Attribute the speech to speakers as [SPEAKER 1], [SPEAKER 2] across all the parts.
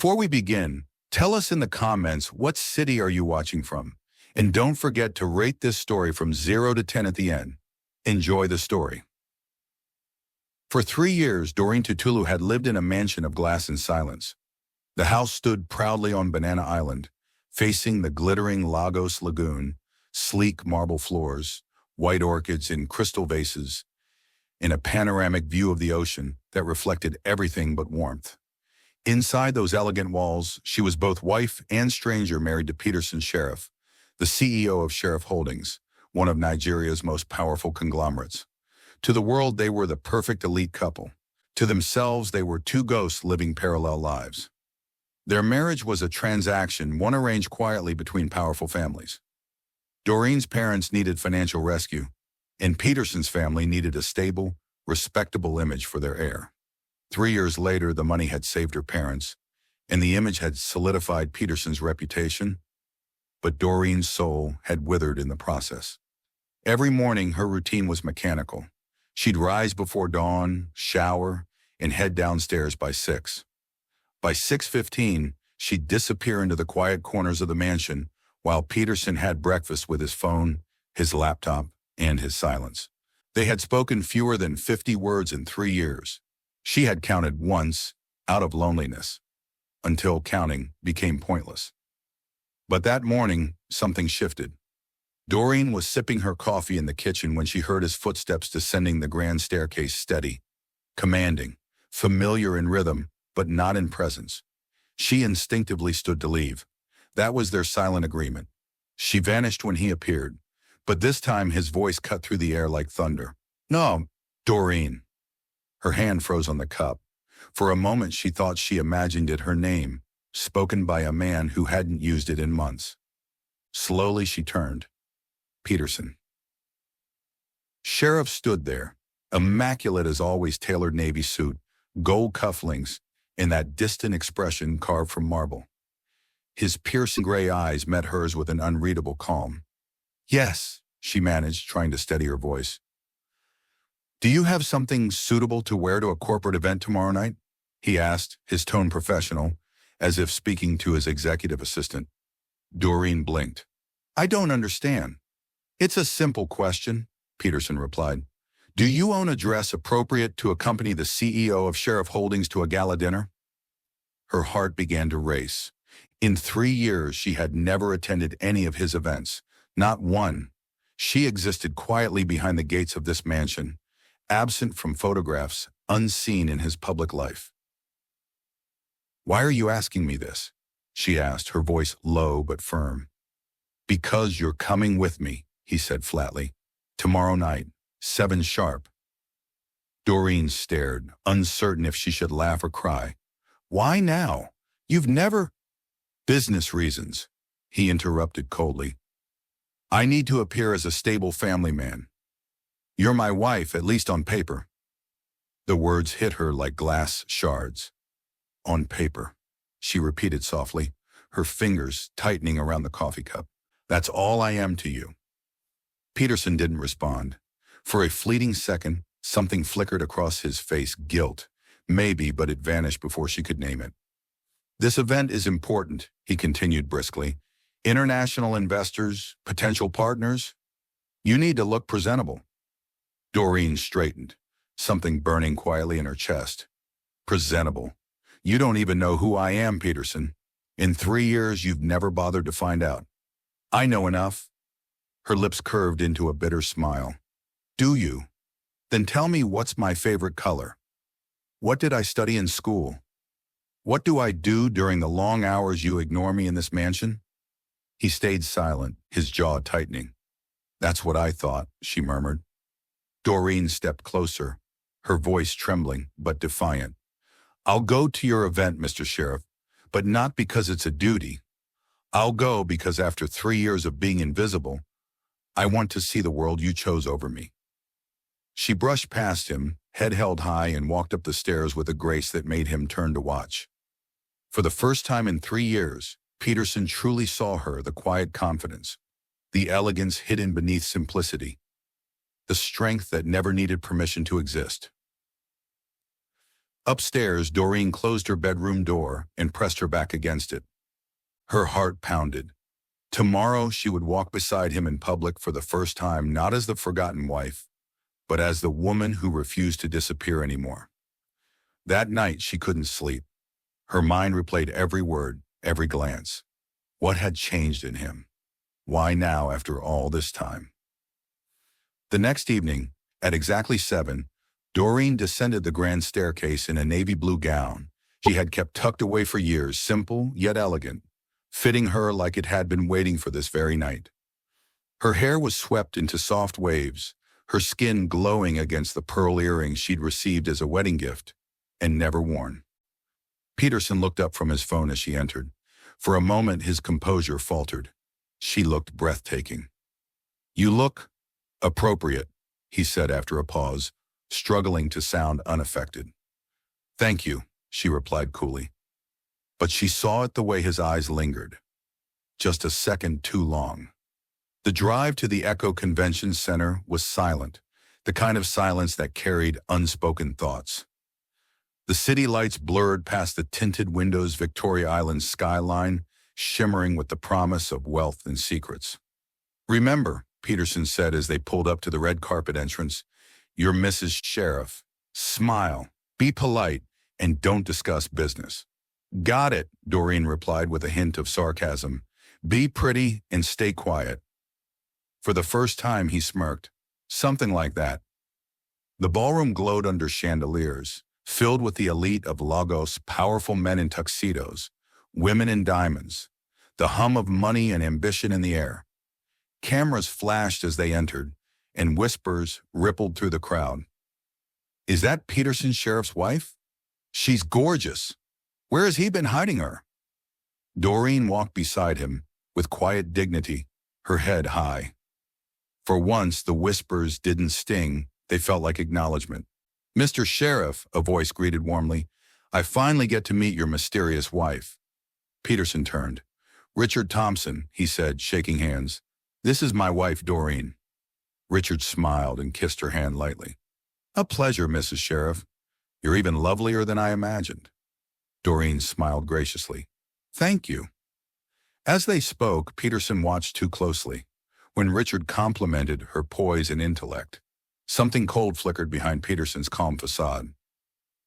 [SPEAKER 1] Before we begin, tell us in the comments what city are you watching from? And don't forget to rate this story from 0 to 10 at the end. Enjoy the story. For 3 years, Doreen Tutulu had lived in a mansion of glass and silence. The house stood proudly on Banana Island, facing the glittering Lagos Lagoon, sleek marble floors, white orchids in crystal vases, and a panoramic view of the ocean that reflected everything but warmth. Inside those elegant walls, she was both wife and stranger, married to Peterson Sheriff, the CEO of Sheriff Holdings, one of Nigeria's most powerful conglomerates. To the world, they were the perfect elite couple. To themselves, they were two ghosts living parallel lives. Their marriage was a transaction, one arranged quietly between powerful families. Doreen's parents needed financial rescue, and Peterson's family needed a stable, respectable image for their heir. 3 years later, the money had saved her parents, and the image had solidified Peterson's reputation, but Doreen's soul had withered in the process. Every morning, her routine was mechanical. She'd rise before dawn, shower, and head downstairs by 6. By 6:15, she'd disappear into the quiet corners of the mansion while Peterson had breakfast with his phone, his laptop, and his silence. They had spoken fewer than 50 words in 3 years. She had counted once, out of loneliness, until counting became pointless. But that morning, something shifted. Doreen was sipping her coffee in the kitchen when she heard his footsteps descending the grand staircase, steady, commanding, familiar in rhythm, but not in presence. She instinctively stood to leave. That was their silent agreement. She vanished when he appeared, but this time his voice cut through the air like thunder. "No, Doreen." Her hand froze on the cup. For a moment she thought she imagined it her name, spoken by a man who hadn't used it in months. Slowly she turned. Peterson. Sheriff stood there, immaculate as always, tailored navy suit, gold cufflinks, and that distant expression carved from marble. His piercing gray eyes met hers with an unreadable calm. "Yes," she managed, trying to steady her voice. "Do you have something suitable to wear to a corporate event tomorrow night?" he asked, his tone professional, as if speaking to his executive assistant. Doreen blinked. "I don't understand." "It's a simple question," Peterson replied. "Do you own a dress appropriate to accompany the CEO of Sheriff Holdings to a gala dinner?" Her heart began to race. In 3 years, she had never attended any of his events, not one. She existed quietly behind the gates of this mansion, absent from photographs, unseen in his public life. "Why are you asking me this?" she asked, her voice low but firm. "Because you're coming with me," he said flatly. "Tomorrow night, 7 sharp." Doreen stared, uncertain if she should laugh or cry. "Why now? You've never—" "Business reasons," he interrupted coldly. "I need to appear as a stable family man. You're my wife, at least on paper." The words hit her like glass shards. "On paper," she repeated softly, her fingers tightening around the coffee cup. "That's all I am to you." Peterson didn't respond. For a fleeting second, something flickered across his face, guilt. Maybe, but it vanished before she could name it. "This event is important," he continued briskly. "International investors, potential partners. You need to look presentable." Doreen straightened, something burning quietly in her chest. "Presentable? You don't even know who I am, Peterson. In 3 years, you've never bothered to find out." "I know enough." Her lips curved into a bitter smile. "Do you? Then tell me, what's my favorite color? What did I study in school? What do I do during the long hours you ignore me in this mansion?" He stayed silent, his jaw tightening. "That's what I thought," she murmured. Doreen stepped closer, her voice trembling but defiant. "I'll go to your event, Mr. Sheriff, but not because it's a duty. I'll go because after 3 years of being invisible, I want to see the world you chose over me." She brushed past him, head held high, and walked up the stairs with a grace that made him turn to watch. For the first time in 3 years, Peterson truly saw her, the quiet confidence, the elegance hidden beneath simplicity, the strength that never needed permission to exist. Upstairs, Doreen closed her bedroom door and pressed her back against it. Her heart pounded. Tomorrow she would walk beside him in public for the first time, not as the forgotten wife, but as the woman who refused to disappear anymore. That night she couldn't sleep. Her mind replayed every word, every glance. What had changed in him? Why now after all this time? The next evening, at exactly 7, Doreen descended the grand staircase in a navy blue gown she had kept tucked away for years, simple yet elegant, fitting her like it had been waiting for this very night. Her hair was swept into soft waves, her skin glowing against the pearl earrings she'd received as a wedding gift and never worn. Peterson looked up from his phone as she entered. For a moment his composure faltered. She looked breathtaking. "You look appropriate," he said after a pause, struggling to sound unaffected. "Thank you," she replied coolly. But she saw it the way his eyes lingered. Just a second too long. The drive to the Eko Convention Center was silent, the kind of silence that carried unspoken thoughts. The city lights blurred past the tinted windows, Victoria Island's skyline, shimmering with the promise of wealth and secrets. "Remember," Peterson said as they pulled up to the red carpet entrance, "you're Mrs. Sheriff. Smile, be polite, and don't discuss business." "Got it," Doreen replied with a hint of sarcasm. "Be pretty and stay quiet." For the first time he smirked. Something like that. The ballroom glowed under chandeliers, filled with the elite of Lagos, powerful men in tuxedos, women in diamonds, the hum of money and ambition in the air. Cameras flashed as they entered, and whispers rippled through the crowd. "Is that Peterson Sheriff's wife? She's gorgeous. Where has he been hiding her?" Doreen walked beside him, with quiet dignity, her head high. For once, the whispers didn't sting, they felt like acknowledgement. "Mr. Sheriff," a voice greeted warmly, "I finally get to meet your mysterious wife." Peterson turned. "Richard Thompson," he said, shaking hands. "This is my wife, Doreen." Richard smiled and kissed her hand lightly. "A pleasure, Mrs. Sheriff. You're even lovelier than I imagined." Doreen smiled graciously. "Thank you." As they spoke, Peterson watched too closely. When Richard complimented her poise and intellect, something cold flickered behind Peterson's calm facade.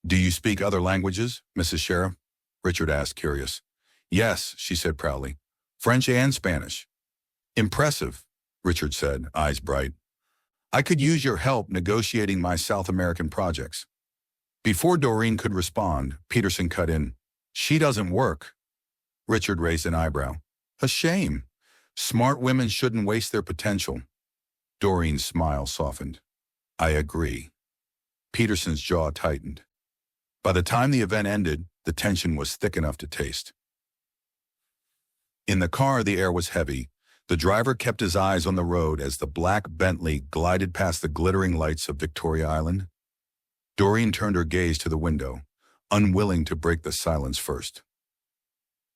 [SPEAKER 1] "Do you speak other languages, Mrs. Sheriff?" Richard asked, curious. "Yes," she said proudly. "French and Spanish." "Impressive," Richard said, eyes bright. "I could use your help negotiating my South American projects." Before Doreen could respond, Peterson cut in. "She doesn't work." Richard raised an eyebrow. "A shame. Smart women shouldn't waste their potential." Doreen's smile softened. "I agree." Peterson's jaw tightened. By the time the event ended, the tension was thick enough to taste. In the car, the air was heavy. The driver kept his eyes on the road as the black Bentley glided past the glittering lights of Victoria Island. Doreen turned her gaze to the window, unwilling to break the silence first.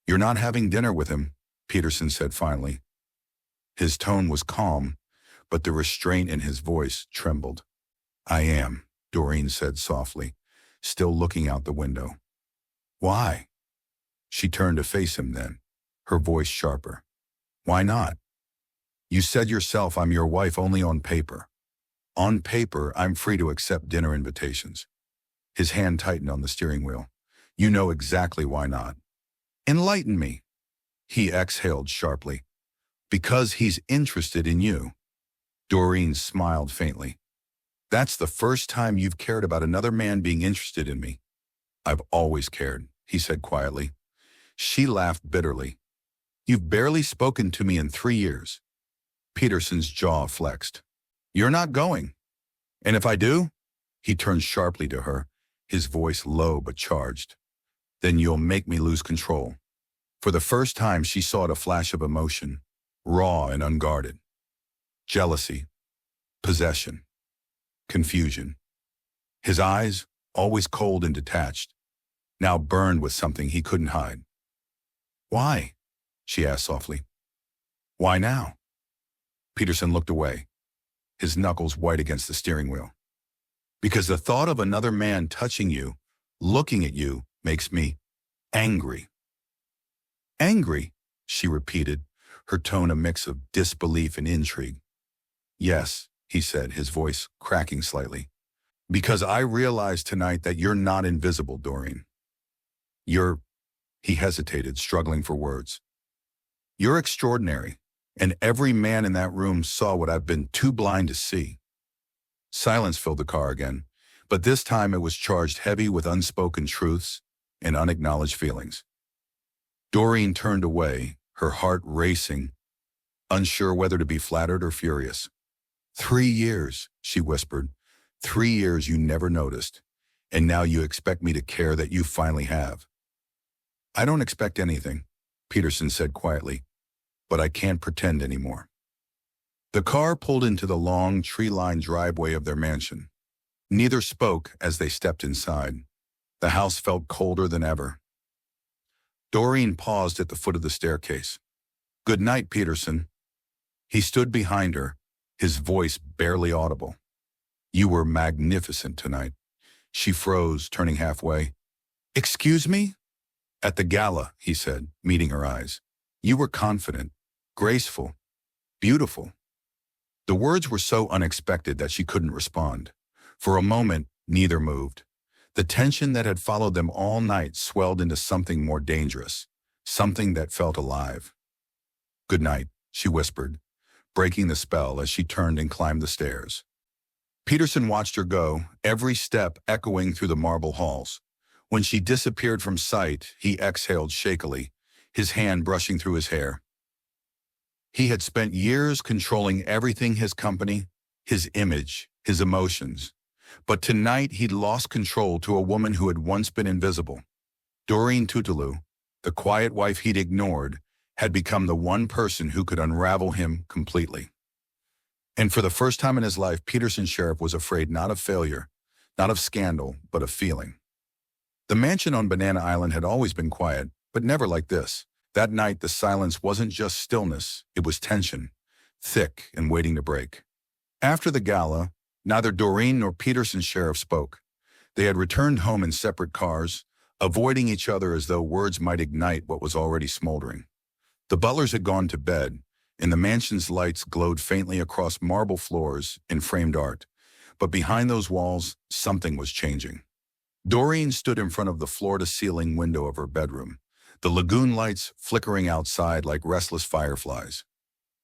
[SPEAKER 1] "You're not having dinner with him," Peterson said finally. His tone was calm, but the restraint in his voice trembled. "I am," Doreen said softly, still looking out the window. "Why?" She turned to face him then, her voice sharper. "Why not? You said yourself I'm your wife only on paper. On paper, I'm free to accept dinner invitations." His hand tightened on the steering wheel. "You know exactly why not." "Enlighten me." He exhaled sharply. "Because he's interested in you." Doreen smiled faintly. "That's the first time you've cared about another man being interested in me." "I've always cared," he said quietly. She laughed bitterly. "You've barely spoken to me in 3 years." Peterson's jaw flexed. "You're not going. And if I do?" He turned sharply to her, his voice low but charged. "Then you'll make me lose control." For the first time, she saw a flash of emotion, raw and unguarded. Jealousy, possession, confusion. His eyes, always cold and detached, now burned with something he couldn't hide. "Why?" she asked softly. "Why now?" Peterson looked away, his knuckles white against the steering wheel. "Because the thought of another man touching you Looking at you makes me angry." "Angry?" she repeated, her tone a mix of disbelief and intrigue. "Yes," he said, his voice cracking slightly. "Because I realize tonight that you're not invisible, Doreen. You're—" he hesitated, struggling for words. "You're extraordinary, and every man in that room saw what I've been too blind to see." Silence filled the car again, but this time it was charged heavy with unspoken truths and unacknowledged feelings. Doreen turned away, her heart racing, unsure whether to be flattered or furious. "3 years," she whispered. "3 years you never noticed, and now you expect me to care that you finally have." "I don't expect anything," Peterson said quietly, "but I can't pretend anymore." The car pulled into the long, tree-lined driveway of their mansion. Neither spoke as they stepped inside. The house felt colder than ever. Doreen paused at the foot of the staircase. "Good night, Peterson." He stood behind her, his voice barely audible. "You were magnificent tonight." She froze, turning halfway. "Excuse me?" "At the gala," he said, meeting her eyes. "You were confident, graceful, beautiful." The words were so unexpected that she couldn't respond. For a moment, neither moved. The tension that had followed them all night swelled into something more dangerous, something that felt alive. "Good night," she whispered, breaking the spell as she turned and climbed the stairs. Peterson watched her go, every step echoing through the marble halls. When she disappeared from sight, he exhaled shakily, his hand brushing through his hair. He had spent years controlling everything: his company, his image, his emotions. But tonight he'd lost control to a woman who had once been invisible. Doreen Tutulu, the quiet wife he'd ignored, had become the one person who could unravel him completely. And for the first time in his life, Peterson Sheriff was afraid not of failure, not of scandal, but of feeling. The mansion on Banana Island had always been quiet, but never like this. That night, the silence wasn't just stillness, it was tension, thick and waiting to break. After the gala, neither Doreen nor Peterson Sheriff spoke. They had returned home in separate cars, avoiding each other as though words might ignite what was already smoldering. The butlers had gone to bed, and the mansion's lights glowed faintly across marble floors and framed art. But behind those walls, something was changing. Doreen stood in front of the floor-to-ceiling window of her bedroom, the lagoon lights flickering outside like restless fireflies.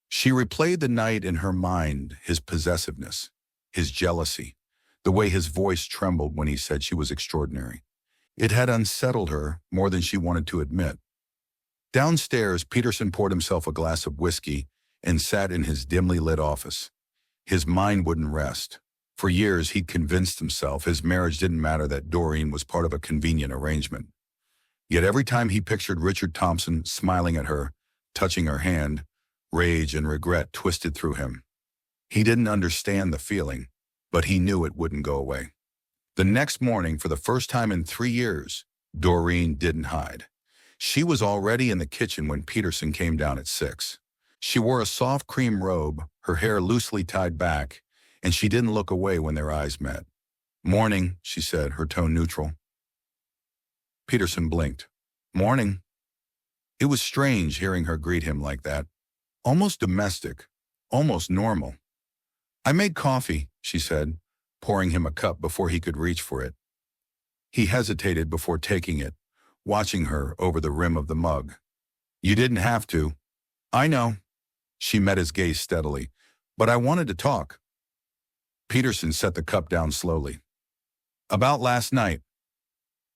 [SPEAKER 1] She replayed the night in her mind, his possessiveness, his jealousy, the way his voice trembled when he said she was extraordinary. It had unsettled her more than she wanted to admit. Downstairs, Peterson poured himself a glass of whiskey and sat in his dimly lit office. His mind wouldn't rest. For years, he'd convinced himself his marriage didn't matter, that Doreen was part of a convenient arrangement. Yet every time he pictured Richard Thompson smiling at her, touching her hand, rage and regret twisted through him. He didn't understand the feeling, but he knew it wouldn't go away. The next morning, for the first time in 3 years, Doreen didn't hide. She was already in the kitchen when Peterson came down at 6. She wore a soft cream robe, her hair loosely tied back, and she didn't look away when their eyes met. "Morning," she said, her tone neutral. Peterson blinked. "Morning." It was strange hearing her greet him like that, almost domestic, almost normal. "I made coffee," she said, pouring him a cup before he could reach for it. He hesitated before taking it, watching her over the rim of the mug. "You didn't have to." "I know." She met his gaze steadily. "But I wanted to talk." Peterson set the cup down slowly. "About last night."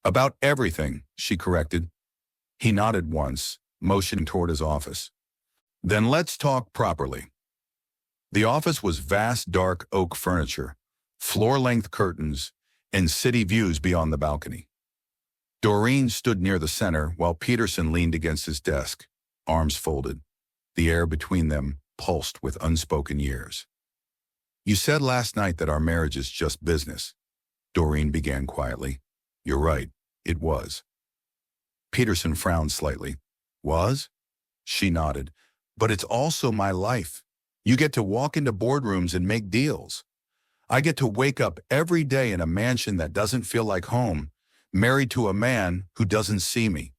[SPEAKER 1] "About everything," she corrected. He nodded once, motioning toward his office. "Then let's talk properly." The office was vast, dark oak furniture, floor-length curtains, and city views beyond the balcony. Doreen stood near the center while Peterson leaned against his desk, arms folded. The air between them pulsed with unspoken years. "You said last night that our marriage is just business," Doreen began quietly. "You're right, it was." Peterson frowned slightly. "Was?" She nodded. "But it's also my life. You get to walk into boardrooms and make deals. I get to wake up every day in a mansion that doesn't feel like home, Married to a man who doesn't see me.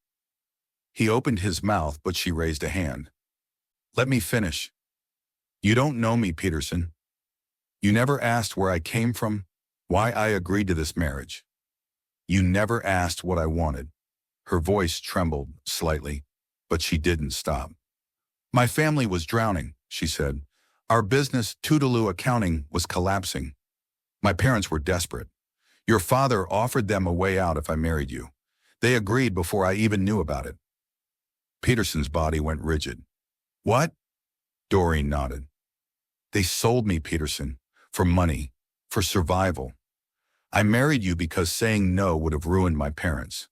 [SPEAKER 1] He opened his mouth, but she raised a hand. Let me finish. You don't know me, Peterson. You never asked where I came from, why I agreed to this marriage. You never asked what I wanted. Her voice trembled slightly, but she didn't stop. My family was drowning, she said. Our business, Tutulu Accounting, was collapsing. My parents were desperate. Your father offered them a way out if I married you. They agreed before I even knew about it. Peterson's body went rigid. What? Doreen nodded. They sold me, Peterson, for money, for survival. I married you because saying no would have ruined my parents.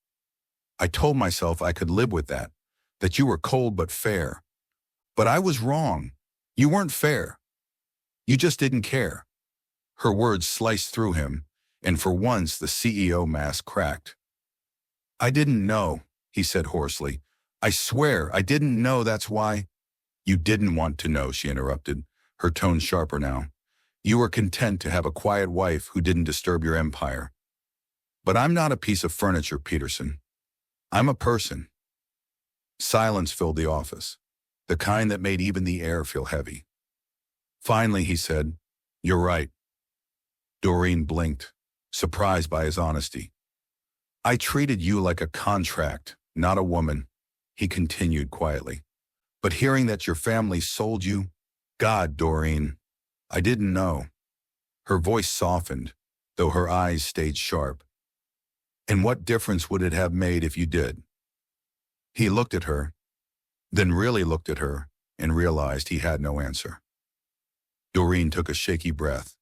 [SPEAKER 1] I told myself I could live with that you were cold but fair. But I was wrong. You weren't fair. You just didn't care. Her words sliced through him, and for once the CEO mask cracked. I didn't know, he said hoarsely. I swear, I didn't know, that's why. You didn't want to know, she interrupted, her tone sharper now. You were content to have a quiet wife who didn't disturb your empire. But I'm not a piece of furniture, Peterson. I'm a person. Silence filled the office, the kind that made even the air feel heavy. Finally, he said, You're right. Doreen blinked, surprised by his honesty. I treated you like a contract, not a woman, he continued quietly. But hearing that your family sold you, God, Doreen, I didn't know. Her voice softened, though her eyes stayed sharp. And what difference would it have made if you did? He looked at her, then really looked at her, and realized he had no answer. Doreen took a shaky breath.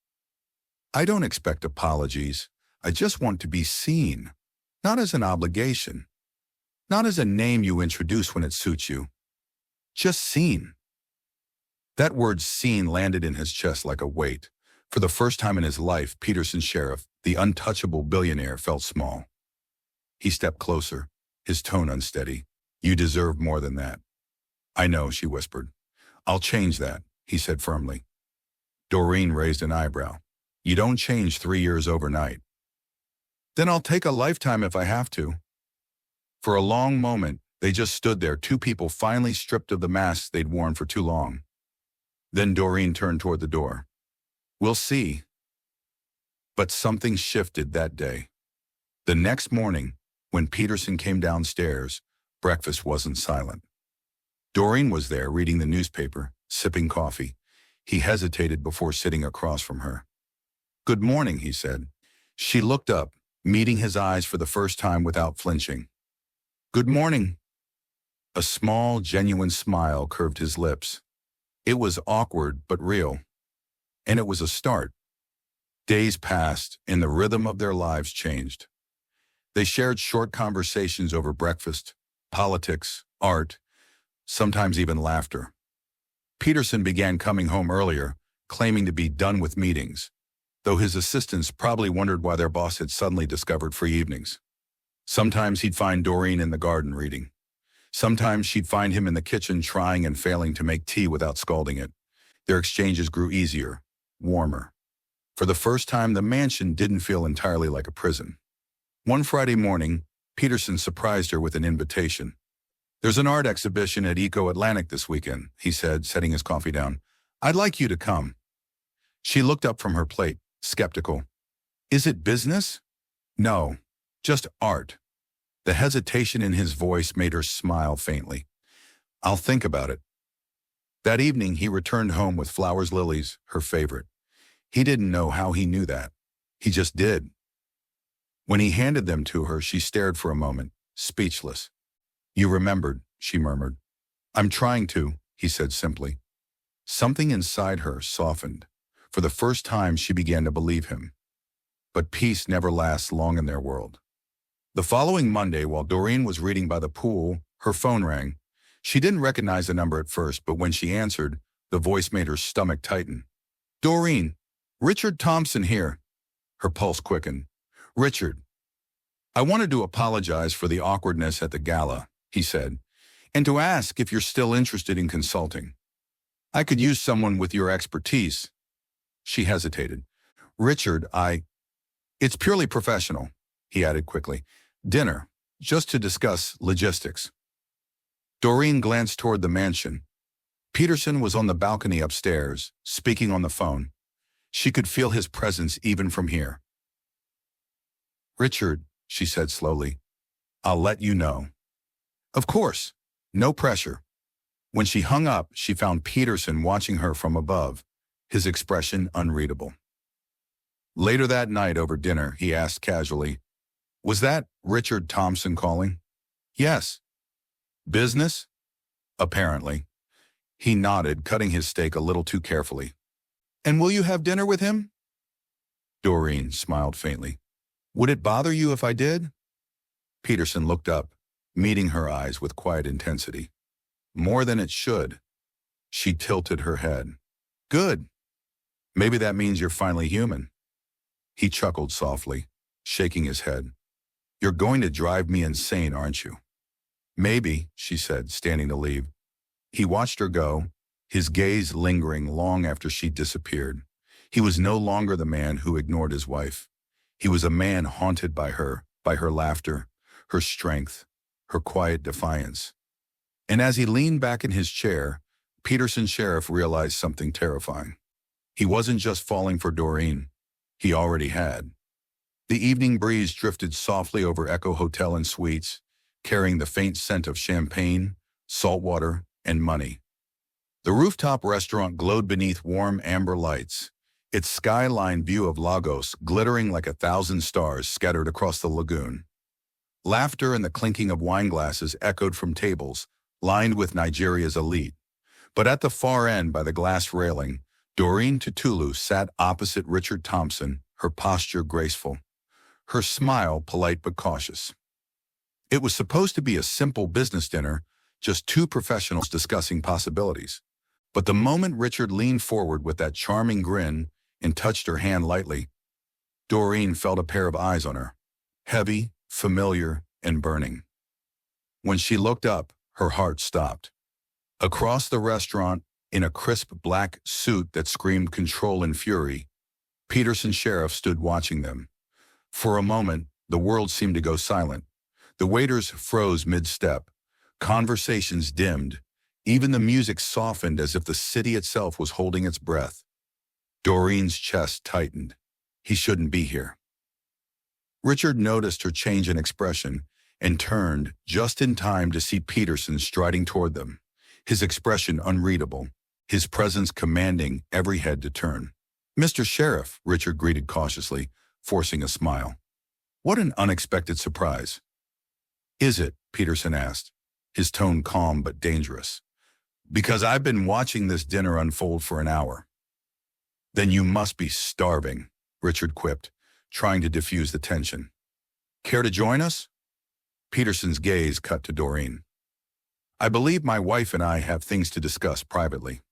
[SPEAKER 1] I don't expect apologies. I just want to be seen, not as an obligation, not as a name you introduce when it suits you. Just seen. That word seen landed in his chest like a weight. For the first time in his life, Peterson Sheriff, the untouchable billionaire, felt small. He stepped closer, his tone unsteady. You deserve more than that. I know, she whispered. I'll change that, he said firmly. Doreen raised an eyebrow. You don't change 3 years overnight. Then I'll take a lifetime if I have to. For a long moment, they just stood there, two people finally stripped of the masks they'd worn for too long. Then Doreen turned toward the door. We'll see. But something shifted that day. The next morning, when Peterson came downstairs, breakfast wasn't silent. Doreen was there reading the newspaper, sipping coffee. He hesitated before sitting across from her. Good morning, he said. She looked up, meeting his eyes for the first time without flinching. Good morning. A small, genuine smile curved his lips. It was awkward but real. And it was a start. Days passed, and the rhythm of their lives changed. They shared short conversations over breakfast, politics, art, sometimes even laughter. Peterson began coming home earlier, claiming to be done with meetings, though his assistants probably wondered why their boss had suddenly discovered free evenings. Sometimes he'd find Doreen in the garden reading. Sometimes she'd find him in the kitchen trying and failing to make tea without scalding it. Their exchanges grew easier, warmer. For the first time, the mansion didn't feel entirely like a prison. One Friday morning, Peterson surprised her with an invitation. There's an art exhibition at Eko Atlantic this weekend, he said, setting his coffee down. I'd like you to come. She looked up from her plate, skeptical. Is it business? No, just art. The hesitation in his voice made her smile faintly. I'll think about it. That evening, he returned home with flowers lilies, her favorite. He didn't know how he knew that. He just did. When he handed them to her, she stared for a moment, speechless. You remembered, she murmured. I'm trying to, he said simply. Something inside her softened. For the first time, she began to believe him. But peace never lasts long in their world. The following Monday, while Doreen was reading by the pool, her phone rang. She didn't recognize the number at first, but when she answered, the voice made her stomach tighten. Doreen, Richard Thompson here. Her pulse quickened. Richard, I wanted to apologize for the awkwardness at the gala, he said, and to ask if you're still interested in consulting. I could use someone with your expertise. She hesitated. Richard, it's purely professional, he added quickly. Dinner, just to discuss logistics. Doreen glanced toward the mansion. Peterson was on the balcony upstairs, speaking on the phone. She could feel his presence even from here. "Richard," she said slowly, "I'll let you know." "Of course. No pressure." When she hung up, she found Peterson watching her from above, his expression unreadable. Later that night over dinner, he asked casually, "Was that Richard Thompson calling?" "Yes." "Business?" "Apparently." He nodded, cutting his steak a little too carefully. "And will you have dinner with him?" Doreen smiled faintly. "Would it bother you if I did?" Peterson looked up, meeting her eyes with quiet intensity. "More than it should." She tilted her head. "Good. Maybe that means you're finally human." He chuckled softly, shaking his head. "You're going to drive me insane, aren't you?" "Maybe," she said, standing to leave. He watched her go, his gaze lingering long after she disappeared. He was no longer the man who ignored his wife. He was a man haunted by her laughter, her strength, her quiet defiance. And as he leaned back in his chair, Peterson Sheriff realized something terrifying. He wasn't just falling for Doreen. He already had. The evening breeze drifted softly over Eko Hotel and Suites, carrying the faint scent of champagne, salt water, and money. The rooftop restaurant glowed beneath warm amber lights, its skyline view of Lagos glittering like 1,000 stars scattered across the lagoon. Laughter and the clinking of wine glasses echoed from tables, lined with Nigeria's elite. But at the far end, by the glass railing, Doreen Tutulu sat opposite Richard Thompson, her posture graceful, her smile polite but cautious. It was supposed to be a simple business dinner, just two professionals discussing possibilities. But the moment Richard leaned forward with that charming grin and touched her hand lightly, Doreen felt a pair of eyes on her, heavy, familiar, and burning. When she looked up, her heart stopped. Across the restaurant, in a crisp black suit that screamed control and fury, Peterson Sheriff stood watching them. For a moment, the world seemed to go silent. The waiters froze mid-step. Conversations dimmed. Even the music softened as if the city itself was holding its breath. Doreen's chest tightened. He shouldn't be here. Richard noticed her change in expression and turned just in time to see Peterson striding toward them, his expression unreadable, his presence commanding every head to turn. "Mr. Sheriff," Richard greeted cautiously, forcing a smile. "What an unexpected surprise." "Is it?" Peterson asked, his tone calm but dangerous. "Because I've been watching this dinner unfold for an hour." "Then you must be starving," Richard quipped, trying to diffuse the tension. "Care to join us?" Peterson's gaze cut to Doreen. "I believe my wife and I have things to discuss privately."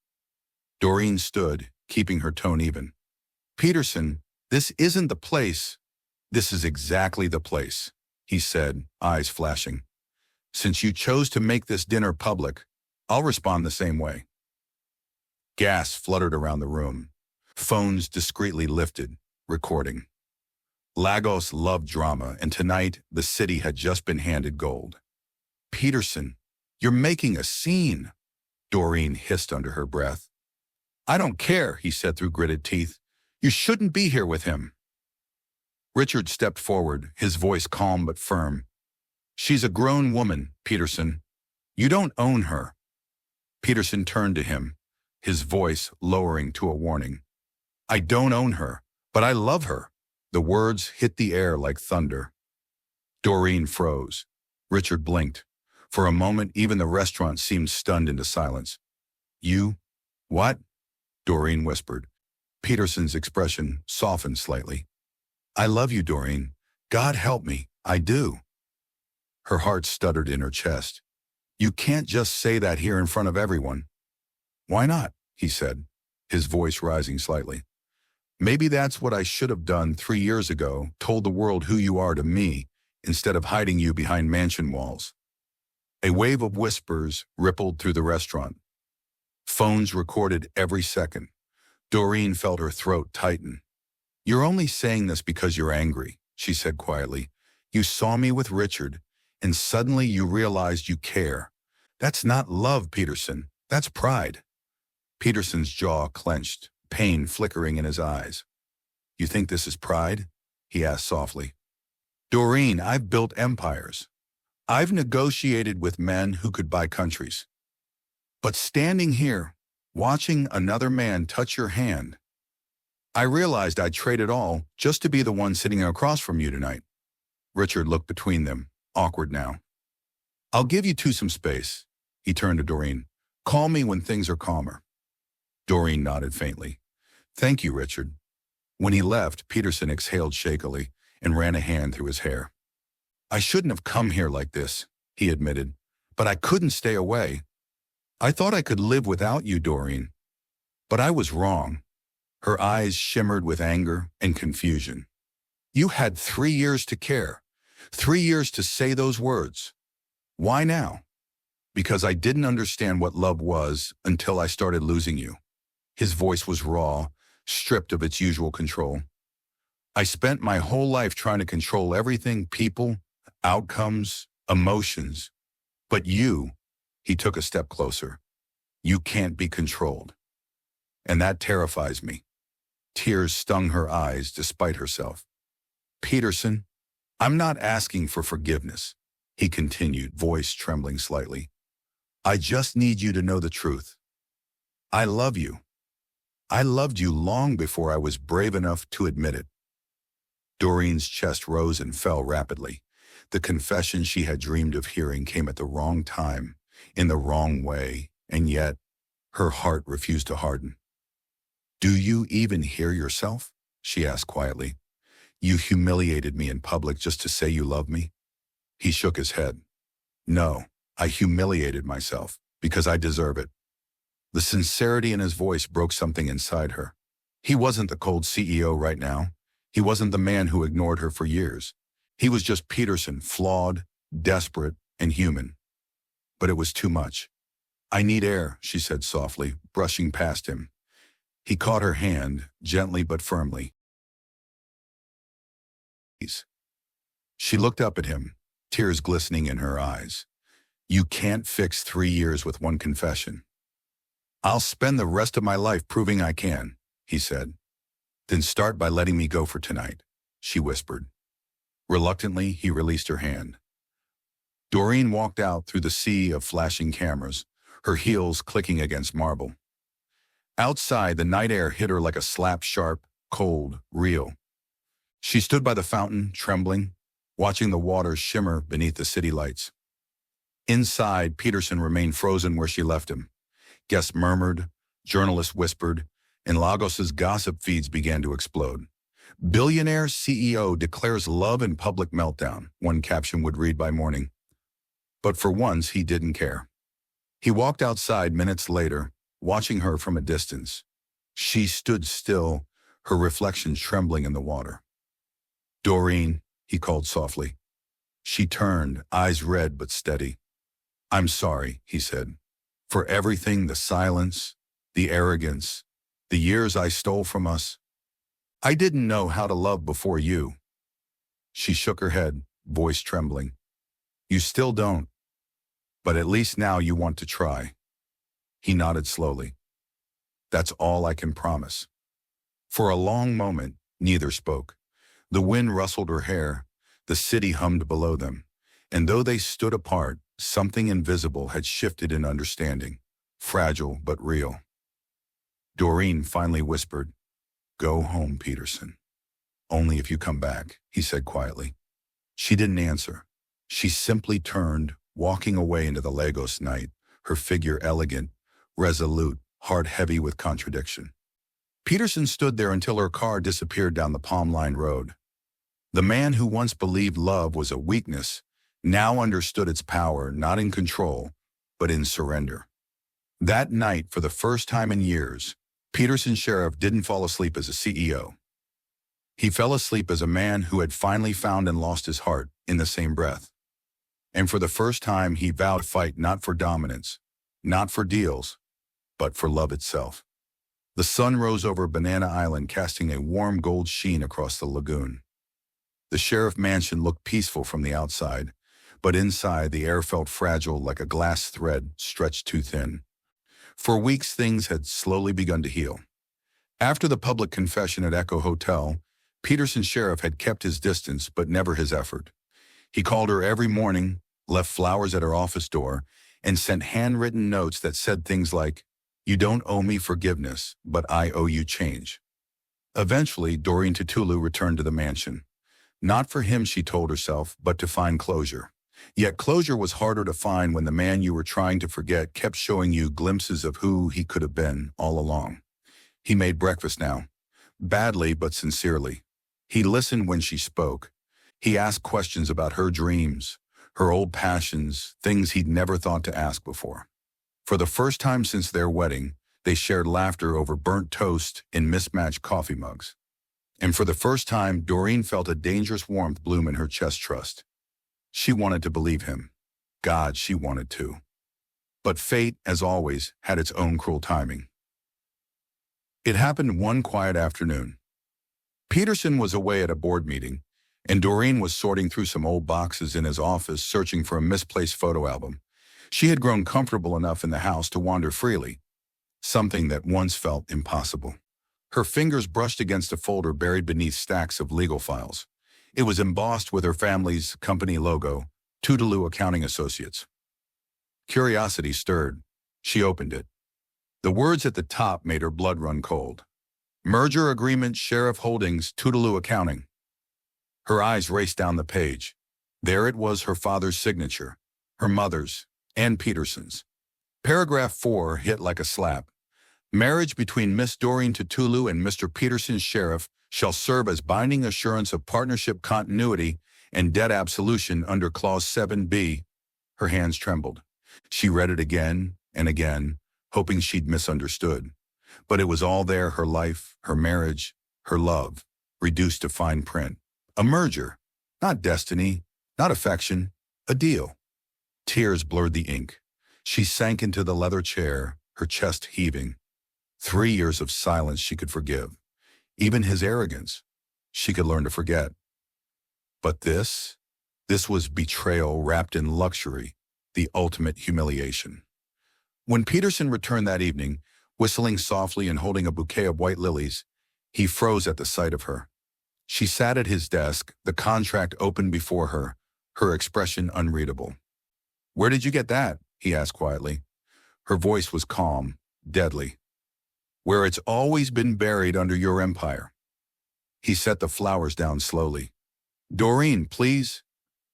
[SPEAKER 1] Doreen stood, keeping her tone even. "Peterson, this isn't the place." "This is exactly the place," he said, eyes flashing. "Since you chose to make this dinner public, I'll respond the same way." Gas fluttered around the room. Phones discreetly lifted, recording. Lagos loved drama, and tonight the city had just been handed gold. "Peterson, you're making a scene," Doreen hissed under her breath. "I don't care," he said through gritted teeth. "You shouldn't be here with him." Richard stepped forward, his voice calm but firm. "She's a grown woman, Peterson. You don't own her." Peterson turned to him, his voice lowering to a warning. "I don't own her, but I love her." The words hit the air like thunder. Doreen froze. Richard blinked. For a moment, even the restaurant seemed stunned into silence. "You? What?" Doreen whispered. Peterson's expression softened slightly. "I love you, Doreen. God help me, I do." Her heart stuttered in her chest. "You can't just say that here in front of everyone." "Why not?" he said, his voice rising slightly. "Maybe that's what I should have done 3 years ago, told the world who you are to me, instead of hiding you behind mansion walls." A wave of whispers rippled through the restaurant. Phones recorded every second. Doreen felt her throat tighten. "You're only saying this because you're angry," she said quietly. You saw me with Richard, and suddenly you realized you care. That's not love, Peterson. That's pride. Peterson's jaw clenched, pain flickering in his eyes. You think this is pride? He asked softly. Doreen, I've built empires. I've negotiated with men who could buy countries. But standing here, watching another man touch your hand, I realized I'd trade it all just to be the one sitting across from you tonight. Richard looked between them, awkward now. I'll give you two some space. He turned to Doreen. Call me when things are calmer. Doreen nodded faintly. Thank you, Richard. When he left, Peterson exhaled shakily and ran a hand through his hair. I shouldn't have come here like this, he admitted, but I couldn't stay away. I thought I could live without you, Doreen. But I was wrong. Her eyes shimmered with anger and confusion. You had 3 years to care, 3 years to say those words. Why now? Because I didn't understand what love was until I started losing you. His voice was raw, stripped of its usual control. I spent my whole life trying to control everything, people, outcomes, emotions. But you, he took a step closer. You can't be controlled. And that terrifies me. Tears stung her eyes despite herself. Peterson, I'm not asking for forgiveness, he continued, voice trembling slightly. I just need you to know the truth. I love you. I loved you long before I was brave enough to admit it. Doreen's chest rose and fell rapidly. The confession she had dreamed of hearing came at the wrong time, in the wrong way, and yet her heart refused to harden. Do you even hear yourself? She asked quietly. You humiliated me in public just to say you love me? He shook his head. No, I humiliated myself because I deserve it. The sincerity in his voice broke something inside her. He wasn't the cold CEO right now. He wasn't the man who ignored her for years. He was just Peterson, flawed, desperate, and human. But it was too much. I need air, she said softly, brushing past him. He caught her hand, gently but firmly. She looked up at him, tears glistening in her eyes. You can't fix 3 years with one confession. I'll spend the rest of my life proving I can, he said. Then start by letting me go for tonight, she whispered. Reluctantly, he released her hand. Doreen walked out through the sea of flashing cameras, her heels clicking against marble. Outside, the night air hit her like a slap, sharp, cold, real. She stood by the fountain, trembling, watching the water shimmer beneath the city lights. Inside, Peterson remained frozen where she left him. Guests murmured, journalists whispered, and Lagos's gossip feeds began to explode. Billionaire CEO declares love in public meltdown, one caption would read by morning. But for once, he didn't care. He walked outside minutes later, watching her from a distance. She stood still, her reflection trembling in the water. Doreen, he called softly. She turned, eyes red but steady. I'm sorry, he said, for everything, the silence, the arrogance, the years I stole from us. I didn't know how to love before you. She shook her head, voice trembling. You still don't. But at least now you want to try. He nodded slowly. That's all I can promise. For a long moment, neither spoke. The wind rustled her hair, the city hummed below them, and though they stood apart, something invisible had shifted in understanding, fragile but real. Doreen finally whispered, Go home, Peterson. Only if you come back, he said quietly. She didn't answer. She simply turned, walking away into the Lagos night, her figure elegant, resolute, heart heavy with contradiction. Peterson stood there until her car disappeared down the palm-lined road. The man who once believed love was a weakness now understood its power not in control, but in surrender. That night, for the first time in years, Peterson Sheriff didn't fall asleep as a CEO. He fell asleep as a man who had finally found and lost his heart in the same breath. And for the first time, he vowed to fight not for dominance, not for deals, but for love itself. The sun rose over Banana Island, casting a warm gold sheen across the lagoon. The sheriff mansion looked peaceful from the outside, but inside the air felt fragile like a glass thread stretched too thin. For weeks things had slowly begun to heal. After the public confession at Eko Hotel, Peterson Sheriff had kept his distance but never his effort. He called her every morning, left flowers at her office door, and sent handwritten notes that said things like, "You don't owe me forgiveness, but I owe you change." Eventually, Doreen Tutulu returned to the mansion. Not for him, she told herself, but to find closure. Yet closure was harder to find when the man you were trying to forget kept showing you glimpses of who he could have been all along. He made breakfast now, badly but sincerely. He listened when she spoke. He asked questions about her dreams, her old passions, things he'd never thought to ask before. For the first time since their wedding, they shared laughter over burnt toast in mismatched coffee mugs. And for the first time, Doreen felt a dangerous warmth bloom in her chest trust. She wanted to believe him. God, she wanted to. But fate, as always, had its own cruel timing. It happened one quiet afternoon. Peterson was away at a board meeting, and Doreen was sorting through some old boxes in his office searching for a misplaced photo album. She had grown comfortable enough in the house to wander freely, something that once felt impossible. Her fingers brushed against a folder buried beneath stacks of legal files. It was embossed with her family's company logo, Tutulu Accounting Associates. Curiosity stirred. She opened it. The words at the top made her blood run cold. Merger Agreement, Sheriff Holdings, Tutulu Accounting. Her eyes raced down the page. There it was, her father's signature, her mother's, and Peterson's. Paragraph 4 hit like a slap. Marriage between Miss Doreen Tutulu and Mr. Peterson Sheriff shall serve as binding assurance of partnership continuity and debt absolution under Clause 7B. Her hands trembled. She read it again and again, hoping she'd misunderstood. But it was all there, her life, her marriage, her love, reduced to fine print. A merger, not destiny, not affection, a deal. Tears blurred the ink. She sank into the leather chair, her chest heaving. 3 years of silence she could forgive. Even his arrogance, she could learn to forget. But this was betrayal wrapped in luxury, the ultimate humiliation. When Peterson returned that evening, whistling softly and holding a bouquet of white lilies, he froze at the sight of her. She sat at his desk, the contract open before her, her expression unreadable. "Where did you get that?" he asked quietly. Her voice was calm, deadly. "Where it's always been buried under your empire." He set the flowers down slowly. "Doreen, please."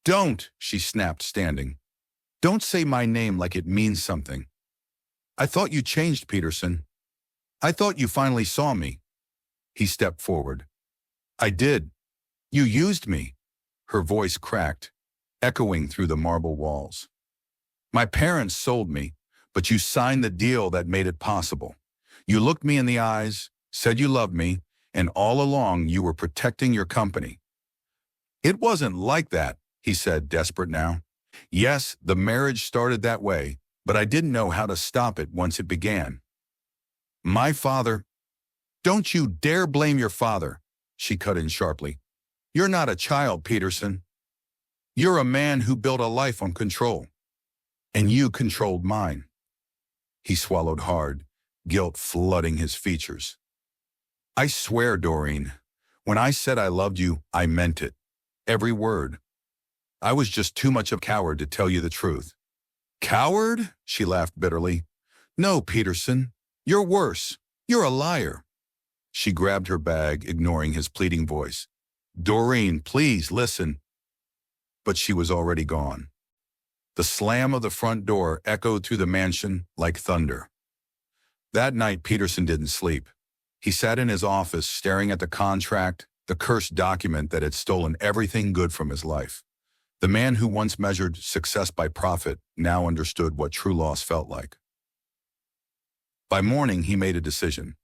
[SPEAKER 1] "Don't," she snapped, standing. "Don't say my name like it means something. I thought you changed, Peterson. I thought you finally saw me." He stepped forward. "I did. You used me." Her voice cracked, echoing through the marble walls. "My parents sold me, but you signed the deal that made it possible. You looked me in the eyes, said you loved me, and all along you were protecting your company." "It wasn't like that," he said, desperate now. "Yes, the marriage started that way, but I didn't know how to stop it once it began. My father—" "Don't you dare blame your father," she cut in sharply. "You're not a child, Peterson. You're a man who built a life on control. And you controlled mine." He swallowed hard, guilt flooding his features. "I swear, Doreen, when I said I loved you, I meant it. Every word. I was just too much of a coward to tell you the truth." "Coward?" she laughed bitterly. "No, Peterson, you're worse. You're a liar." She grabbed her bag, ignoring his pleading voice. "Doreen, please listen." But she was already gone. The slam of the front door echoed through the mansion like thunder. That night, Peterson didn't sleep. He sat in his office staring at the contract, the cursed document that had stolen everything good from his life. The man who once measured success by profit now understood what true loss felt like. By morning, he made a decision.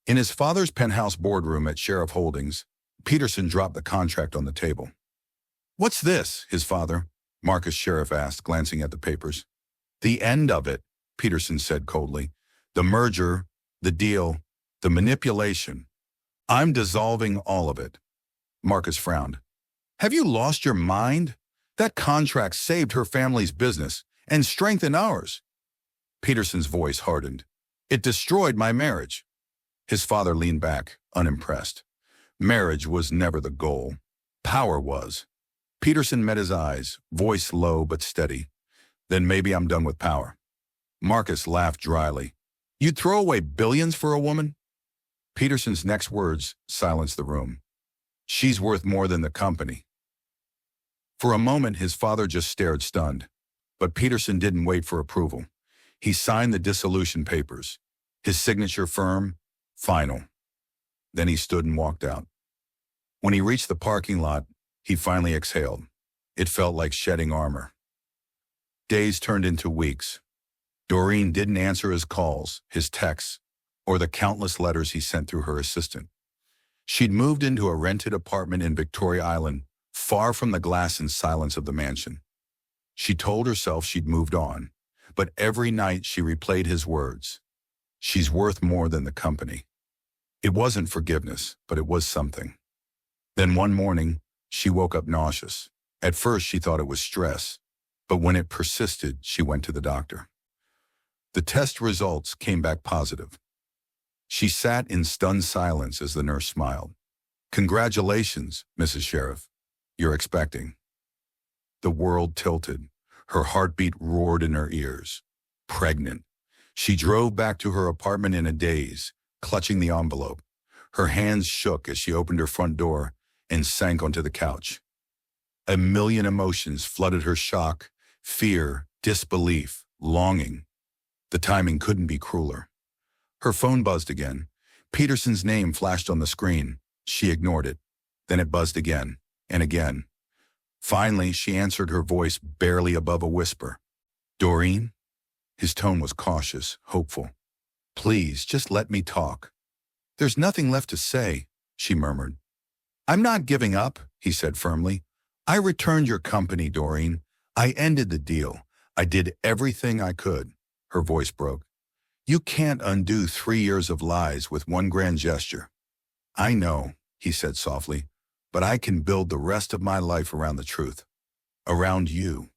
[SPEAKER 1] In his father's penthouse boardroom at Sheriff Holdings, Peterson dropped the contract on the table. "What's this?" his father, Marcus Sheriff, asked, glancing at the papers. "The end of it," Peterson said coldly. "The merger, the deal, the manipulation. I'm dissolving all of it." Marcus frowned. Have you lost your mind? That contract saved her family's business and strengthened ours. Peterson's voice hardened. It destroyed my marriage. His father leaned back, unimpressed. Marriage was never the goal. Power was. Peterson met his eyes, voice low but steady. Then maybe I'm done with power. Marcus laughed dryly. You'd throw away billions for a woman? Peterson's next words silenced the room. She's worth more than the company. For a moment, his father just stared stunned. But Peterson didn't wait for approval. He signed the dissolution papers. His signature firm, final. Then he stood and walked out. When he reached the parking lot, he finally exhaled. It felt like shedding armor. Days turned into weeks. Doreen didn't answer his calls, his texts, or the countless letters he sent through her assistant. She'd moved into a rented apartment in Victoria Island, far from the glass and silence of the mansion. She told herself she'd moved on, but every night she replayed his words. She's worth more than the company. It wasn't forgiveness, but it was something. Then one morning, she woke up nauseous. At first, she thought it was stress, but when it persisted, she went to the doctor. The test results came back positive. She sat in stunned silence as the nurse smiled. Congratulations, Mrs. Sheriff. You're expecting. The world tilted. Her heartbeat roared in her ears. Pregnant. She drove back to her apartment in a daze, clutching the envelope. Her hands shook as she opened her front door and sank onto the couch. A million emotions flooded her: shock, fear, disbelief, longing. The timing couldn't be crueler. Her phone buzzed again. Peterson's name flashed on the screen. She ignored it. Then it buzzed again and again. Finally, she answered, her voice barely above a whisper. Doreen? His tone was cautious, hopeful. Please, just let me talk. There's nothing left to say, she murmured. I'm not giving up, he said firmly. I returned your company, Doreen. I ended the deal. I did everything I could. Her voice broke. You can't undo 3 years of lies with one grand gesture. I know, he said softly, but I can build the rest of my life around the truth. Around you.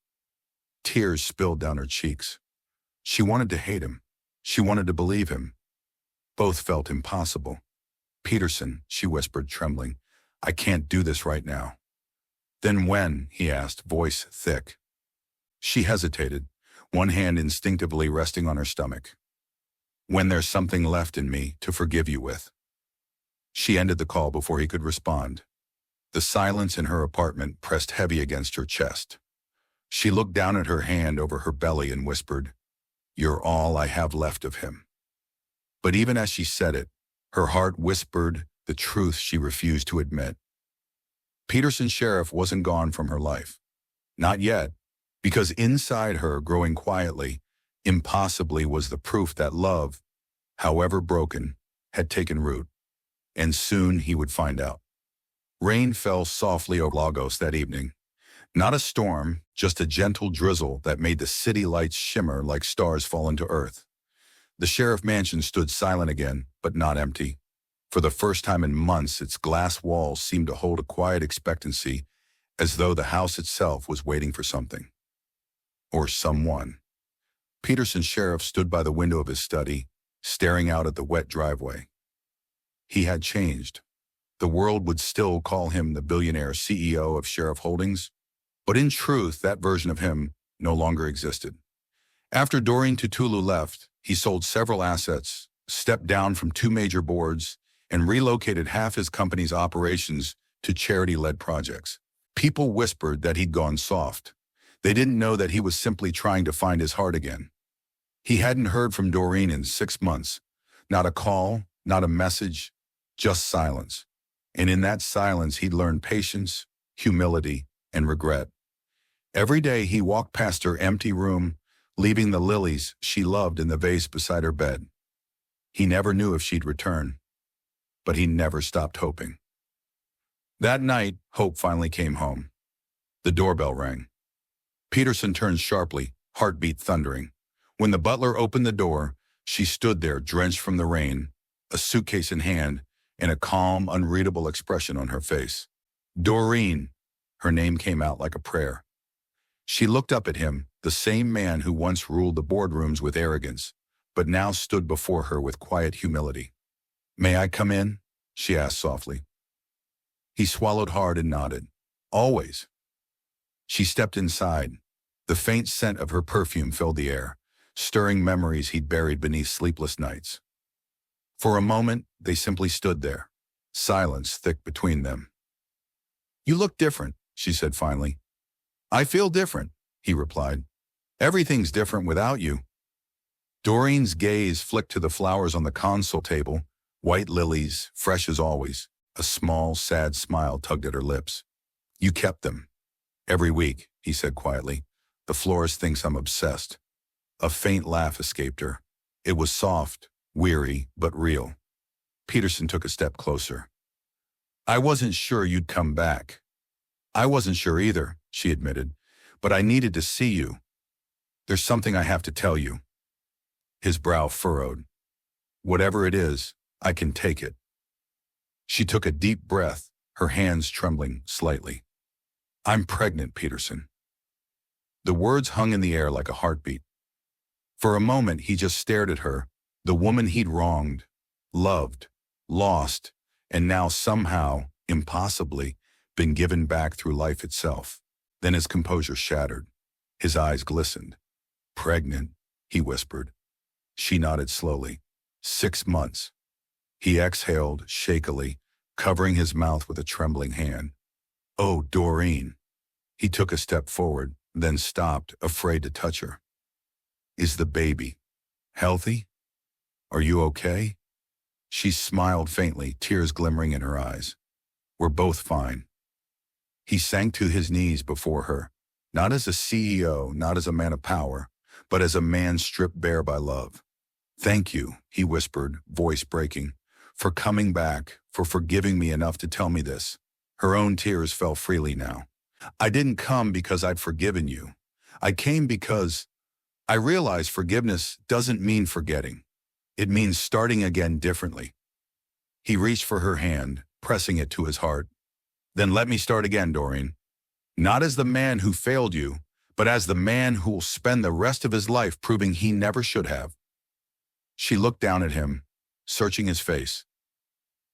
[SPEAKER 1] Tears spilled down her cheeks. She wanted to hate him. She wanted to believe him. Both felt impossible. Peterson, she whispered, trembling, I can't do this right now. Then when? He asked, voice thick. She hesitated, one hand instinctively resting on her stomach. When there's something left in me to forgive you with. She ended the call before he could respond. The silence in her apartment pressed heavy against her chest. She looked down at her hand over her belly and whispered, You're all I have left of him. But even as she said it, her heart whispered the truth she refused to admit. Peterson Sheriff wasn't gone from her life. Not yet, because inside her, growing quietly, impossibly, was the proof that love, however broken, had taken root. And soon he would find out. Rain fell softly over Lagos that evening. Not a storm, just a gentle drizzle that made the city lights shimmer like stars fallen to earth. The sheriff mansion stood silent again, but not empty. For the first time in months, its glass walls seemed to hold a quiet expectancy, as though the house itself was waiting for something. Or someone. Peterson Sheriff stood by the window of his study, staring out at the wet driveway. He had changed. The world would still call him the billionaire CEO of Sheriff Holdings, but in truth, that version of him no longer existed. After Doreen Tutulu left, he sold several assets, stepped down from 2 major boards, and relocated half his company's operations to charity-led projects. People whispered that he'd gone soft. They didn't know that he was simply trying to find his heart again. He hadn't heard from Doreen in 6 months. Not a call, not a message, just silence. And in that silence, he'd learned patience, humility, and regret. Every day he walked past her empty room, leaving the lilies she loved in the vase beside her bed. He never knew if she'd return, but he never stopped hoping. That night, hope finally came home. The doorbell rang. Peterson turned sharply, heartbeat thundering. When the butler opened the door, she stood there drenched from the rain, a suitcase in hand, and a calm, unreadable expression on her face. Doreen. Her name came out like a prayer. She looked up at him, the same man who once ruled the boardrooms with arrogance, but now stood before her with quiet humility. "May I come in?" she asked softly. He swallowed hard and nodded. "Always." She stepped inside. The faint scent of her perfume filled the air, stirring memories he'd buried beneath sleepless nights. For a moment, they simply stood there, silence thick between them. "You look different," she said finally. "I feel different," he replied. "Everything's different without you." Doreen's gaze flicked to the flowers on the console table, white lilies, fresh as always. A small, sad smile tugged at her lips. "You kept them." "Every week," he said quietly. "The florist thinks I'm obsessed." A faint laugh escaped her. It was soft, weary, but real. Peterson took a step closer. "I wasn't sure you'd come back." "I wasn't sure either," she admitted, "but I needed to see you. There's something I have to tell you." His brow furrowed. "Whatever it is, I can take it." She took a deep breath, her hands trembling slightly. "I'm pregnant, Peterson." The words hung in the air like a heartbeat. For a moment, he just stared at her, the woman he'd wronged, loved, lost, and now somehow, impossibly, been given back through life itself. Then his composure shattered. His eyes glistened. "Pregnant," he whispered. She nodded slowly. 6 months. He exhaled shakily, covering his mouth with a trembling hand. "Oh, Doreen." He took a step forward, then stopped, afraid to touch her. "Is the baby healthy? Are you okay?" She smiled faintly, tears glimmering in her eyes. "We're both fine." He sank to his knees before her, not as a CEO, not as a man of power, but as a man stripped bare by love. "Thank you," he whispered, voice breaking, "for coming back, for forgiving me enough to tell me this." Her own tears fell freely now. "I didn't come because I'd forgiven you. I came because I realized forgiveness doesn't mean forgetting. It means starting again differently." He reached for her hand, pressing it to his heart. "Then let me start again, Doreen. Not as the man who failed you, but as the man who will spend the rest of his life proving he never should have." She looked down at him, searching his face.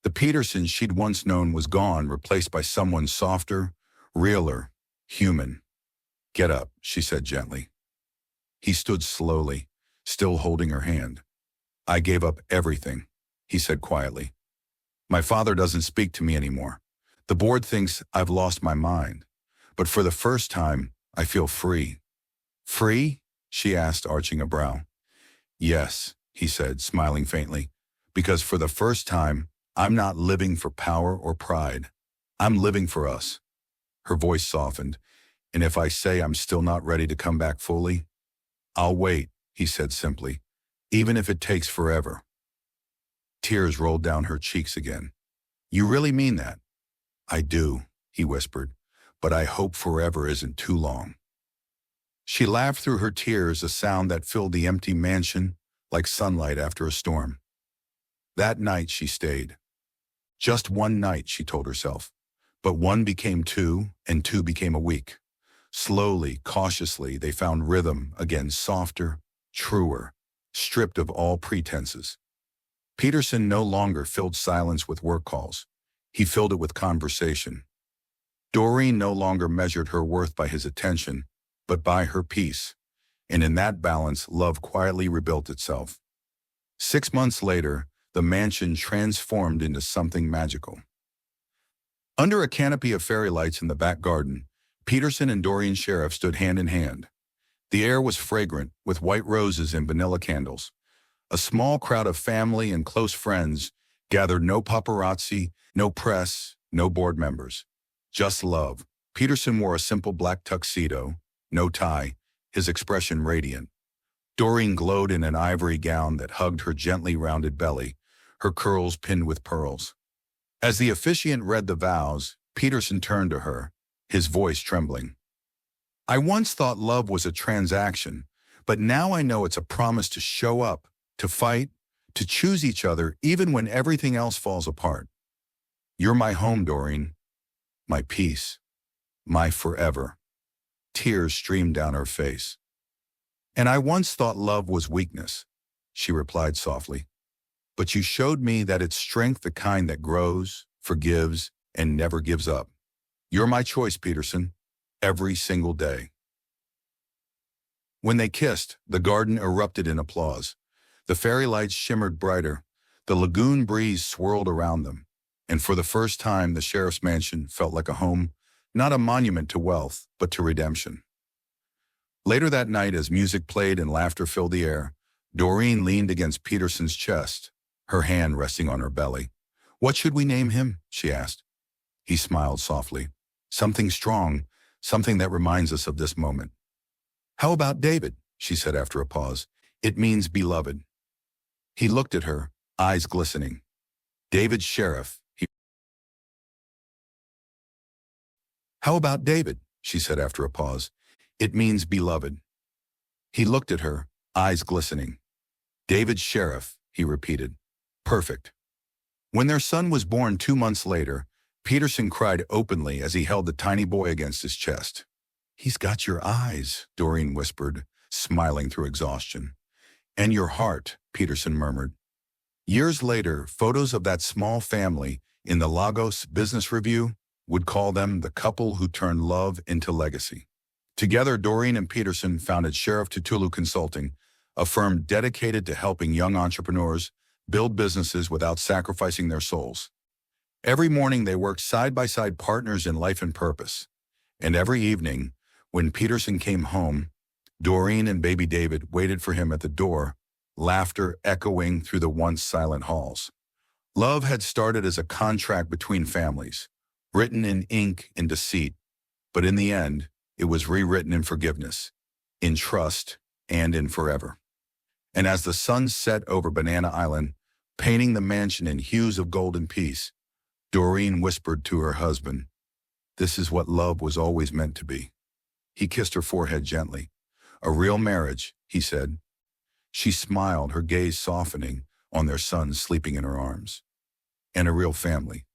[SPEAKER 1] The Peterson she'd once known was gone, replaced by someone softer, realer, human. "Get up," she said gently. He stood slowly, still holding her hand. "I gave up everything," he said quietly. "My father doesn't speak to me anymore. The board thinks I've lost my mind. But for the first time, I feel free." "Free?" she asked, arching a brow. "Yes," he said, smiling faintly, "because for the first time, I'm not living for power or pride. I'm living for us." Her voice softened. "And if I say I'm still not ready to come back fully, I'll wait," he said simply, "even if it takes forever." Tears rolled down her cheeks again. "You really mean that?" "I do," he whispered, "but I hope forever isn't too long." She laughed through her tears, a sound that filled the empty mansion like sunlight after a storm. That night she stayed. Just one night, she told herself. But one became two, and two became a week. Slowly, cautiously, they found rhythm again, softer, truer, stripped of all pretenses. Peterson no longer filled silence with work calls. He filled it with conversation. Doreen no longer measured her worth by his attention, but by her peace. And in that balance, love quietly rebuilt itself. 6 months later, the mansion transformed into something magical. Under a canopy of fairy lights in the back garden, Peterson and Doreen Sheriff stood hand in hand. The air was fragrant, with white roses and vanilla candles. A small crowd of family and close friends gathered, no paparazzi, no press, no board members. Just love. Peterson wore a simple black tuxedo, no tie, his expression radiant. Doreen glowed in an ivory gown that hugged her gently rounded belly, her curls pinned with pearls. As the officiant read the vows, Peterson turned to her, his voice trembling. "I once thought love was a transaction, but now I know it's a promise to show up, to fight, to choose each other even when everything else falls apart. You're my home, Doreen. My peace. My forever. Tears streamed down her face. And I once thought love was weakness, she replied softly. But you showed me that it's strength, the kind that grows, forgives, and never gives up. You're my choice, Peterson, every single day. When they kissed, the garden erupted in applause. The fairy lights shimmered brighter. The lagoon breeze swirled around them. And for the first time, the sheriff's mansion felt like a home, not a monument to wealth, but to redemption. Later that night, as music played and laughter filled the air, Doreen leaned against Peterson's chest, her hand resting on her belly. "What should we name him?" she asked. He smiled softly. "Something strong, something that reminds us of this moment." "How about David?" she said after a pause. "It means beloved." He looked at her, eyes glistening. "David Sheriff." "How about David?" she said after a pause. "It means beloved." He looked at her, eyes glistening. "David Sheriff," he repeated. "Perfect." When their son was born 2 months later, Peterson cried openly as he held the tiny boy against his chest. "He's got your eyes," Doreen whispered, smiling through exhaustion. "And your heart," Peterson murmured. Years later, photos of that small family in the Lagos Business Review would call them the couple who turned love into legacy. Together, Doreen and Peterson founded Sheriff Tutulu Consulting, a firm dedicated to helping young entrepreneurs build businesses without sacrificing their souls. Every morning, they worked side-by-side, partners in life and purpose. And every evening, when Peterson came home, Doreen and baby David waited for him at the door, laughter echoing through the once silent halls. Love had started as a contract between families, written in ink and deceit, but in the end, it was rewritten in forgiveness, in trust, and in forever. And as the sun set over Banana Island, painting the mansion in hues of gold and peace, Doreen whispered to her husband, "This is what love was always meant to be." He kissed her forehead gently. "A real marriage," he said. She smiled, her gaze softening on their son sleeping in her arms. "And a real family."